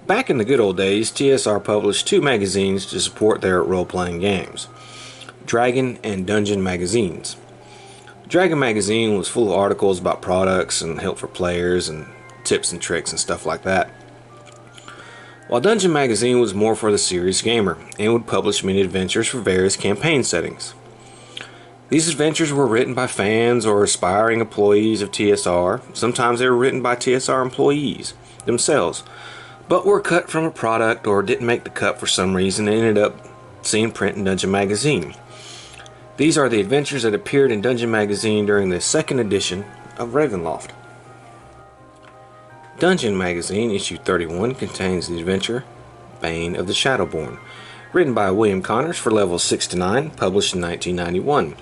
Back in the good old days, TSR published two magazines to support their role-playing games, Dragon and Dungeon magazines. Dragon magazine was full of articles about products and help for players and tips and tricks and stuff like that, while Dungeon magazine was more for the serious gamer and would publish many adventures for various campaign settings. These adventures were written by fans or aspiring employees of TSR. Sometimes they were written by TSR employees themselves, but were cut from a product or didn't make the cut for some reason and ended up seeing print in Dungeon magazine. These are the adventures that appeared in Dungeon magazine during the second edition of Ravenloft. Dungeon magazine issue 31 contains the adventure Bane of the Shadowborn, written by William Connors for levels 6 to 9, published in 1991.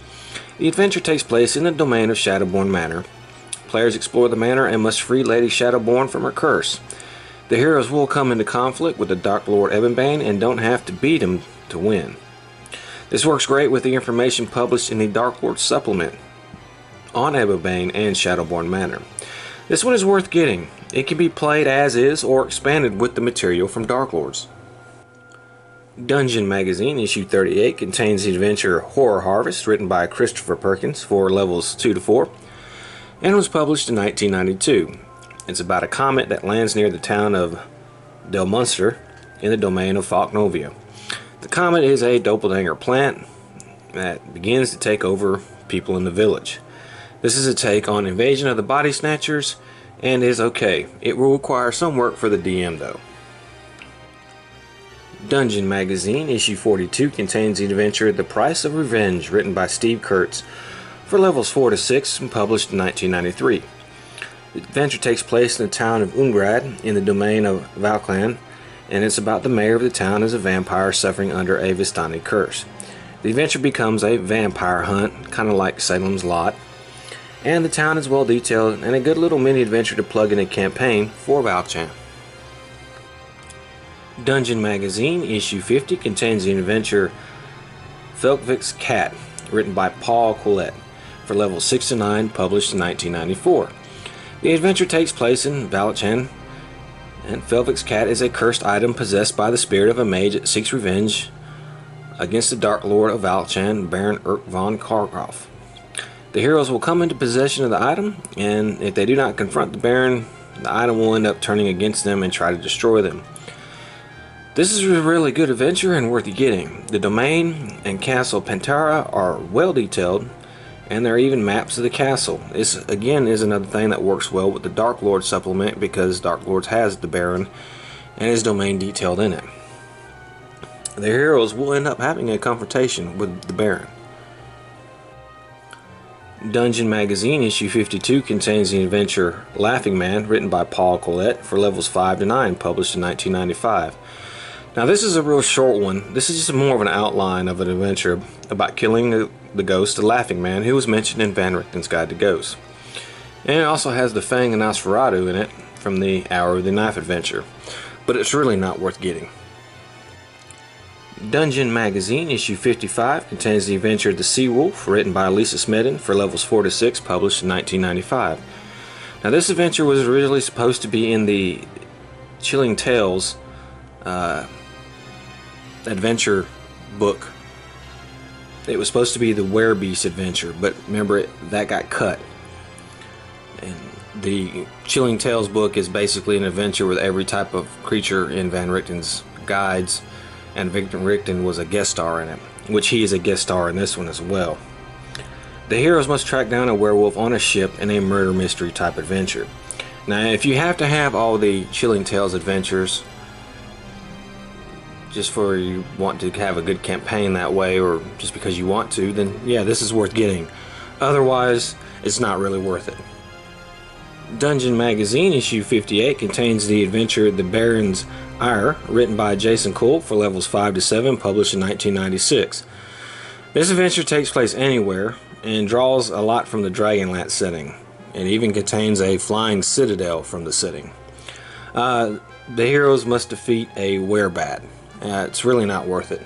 The adventure takes place in the domain of Shadowborn Manor. Players explore the manor and must free Lady Shadowborn from her curse. The heroes will come into conflict with the Dark Lord Ebonbane and don't have to beat him to win. This works great with the information published in the Dark Lord supplement on Ebonbane and Shadowborn Manor. This one is worth getting. It can be played as is or expanded with the material from Dark Lords. Dungeon magazine issue 38 contains the adventure Horror Harvest, written by Christopher Perkins for levels 2 to 4, and was published in 1992. It's about a comet that lands near the town of Del Munster in the domain of Falknovia. The comet is a doppelganger plant that begins to take over people in the village. This is a take on Invasion of the Body Snatchers and is okay. It will require some work for the DM though. Dungeon magazine issue 42 contains the adventure The Price of Revenge, written by Steve Kurtz for levels 4 to 6 and published in 1993. The adventure takes place in the town of Ungrad in the domain of Valclan, and it's about the mayor of the town as a vampire suffering under a Vistani curse. The adventure becomes a vampire hunt, kind of like Salem's Lot, and the town is well detailed and a good little mini adventure to plug in a campaign for Valchan. Dungeon magazine issue 50 contains the adventure Felvik's Cat, written by Paul Collette for levels 6 to 9, published in 1994. The adventure takes place in Valchan, and Felvik's Cat is a cursed item possessed by the spirit of a mage that seeks revenge against the Dark Lord of Valchan, Baron Erk von Karkov. The heroes will come into possession of the item, and if they do not confront the Baron, the item will end up turning against them and try to destroy them. This is a really good adventure and worth getting. The domain and castle Pantera are well detailed, and there are even maps of the castle. This again is another thing that works well with the Dark Lord supplement because Dark Lord has the Baron and his domain detailed in it. The heroes will end up having a confrontation with the Baron. Dungeon magazine issue 52 contains the adventure Laughing Man, written by Paul Collette for levels 5 to 9, published in 1995. Now this is a real short one. This is just more of an outline of an adventure about killing the ghost, the Laughing Man, who was mentioned in Van Richten's Guide to Ghosts. And it also has the Fang and Nosferatu in it from the Hour of the Knife adventure, but it's really not worth getting. Dungeon magazine issue 55 contains the adventure The Sea Wolf, written by Lisa Smedden for levels 4 to 6, published in 1995. Now this adventure was originally supposed to be in the Chilling Tales adventure book. It was supposed to be the Werebeast adventure, but remember that got cut. And the Chilling Tales book is basically an adventure with every type of creature in Van Richten's guides, and Van Richten was a guest star in it, which he is a guest star in this one as well. The heroes must track down a werewolf on a ship in a murder mystery type adventure. Now if you have to have all the Chilling Tales adventures just for you want to have a good campaign that way, or just because you want to, then yeah, this is worth getting. Otherwise, it's not really worth it. Dungeon magazine issue 58 contains the adventure The Baron's Ire, written by Jason Cole for levels 5 to 7, published in 1996. This adventure takes place anywhere and draws a lot from the Dragonlance setting. It even contains a flying citadel from the setting. The heroes must defeat a werebat. It's really not worth it.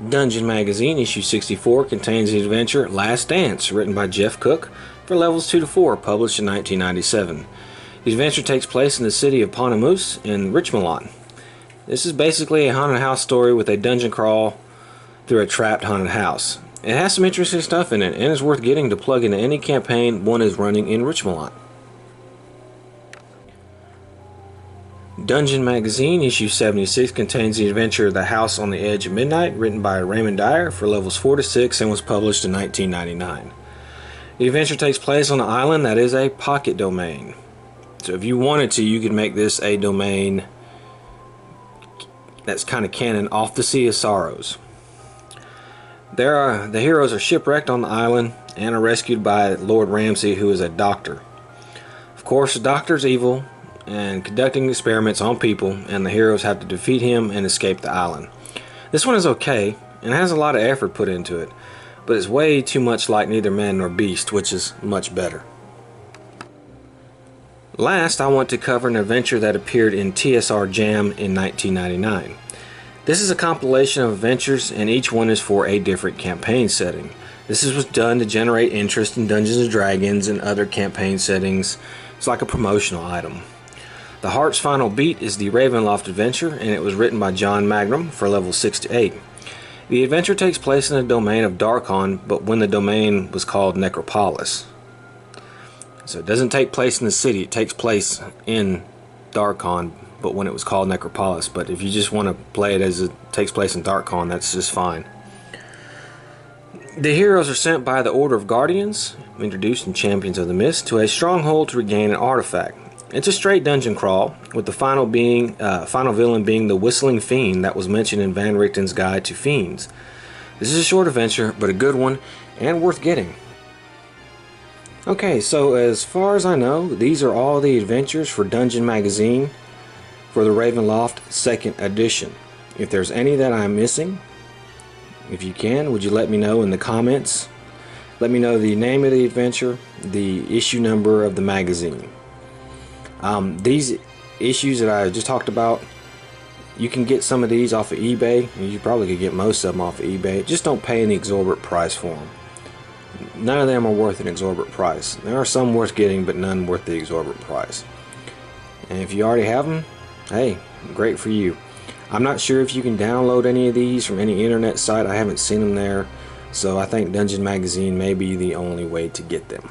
Dungeon magazine issue 64 contains the adventure Last Dance, written by Jeff Cook for levels 2 to 4, published in 1997. The adventure takes place in the city of Ponimus in Richmond. This is basically a haunted house story with a dungeon crawl through a trapped haunted house. It has some interesting stuff in it and is worth getting to plug into any campaign one is running in Richmond. Dungeon Magazine issue 76 contains the adventure The House on the Edge of Midnight, written by Raymond Dyer for levels 4 to 6 and was published in 1999. The adventure takes place on an island that is a pocket domain. So if you wanted to, you could make this a domain that's kind of canon off the Sea of Sorrows. The heroes are shipwrecked on the island and are rescued by Lord Ramsay, who is a doctor. Of course, the doctor's evil and conducting experiments on people, and the heroes have to defeat him and escape the island. This one is okay and has a lot of effort put into it, but it's way too much like Neither Man Nor Beast, which is much better. Last, I want to cover an adventure that appeared in TSR Jam in 1999. This is a compilation of adventures, and each one is for a different campaign setting. This was done to generate interest in Dungeons & Dragons and other campaign settings. It's like a promotional item. The Heart's Final Beat is the Ravenloft adventure, and it was written by John Magnum for levels 6 to 8. The adventure takes place in the domain of Darkon, but when the domain was called Necropolis. So it doesn't take place in the city, it takes place in Darkon, but when it was called Necropolis. But if you just want to play it as it takes place in Darkon, that's just fine. The heroes are sent by the Order of Guardians, introduced in Champions of the Mist, to a stronghold to regain an artifact. It's a straight dungeon crawl, with the final villain being the Whistling Fiend that was mentioned in Van Richten's Guide to Fiends. This is a short adventure, but a good one, and worth getting. Okay, so as far as I know, these are all the adventures for Dungeon Magazine for the Ravenloft 2nd edition. If there's any that I'm missing, if you can, would you let me know in the comments? Let me know the name of the adventure, the issue number of the magazine. These issues that I just talked about, you can get some of these off of eBay. You probably could get most of them off of eBay. Just don't pay an exorbitant price for them. None of them are worth an exorbitant price. There are some worth getting, but none worth the exorbitant price. And if you already have them, hey, great for you. I'm not sure if you can download any of these from any internet site. I haven't seen them there. So I think Dungeon Magazine may be the only way to get them.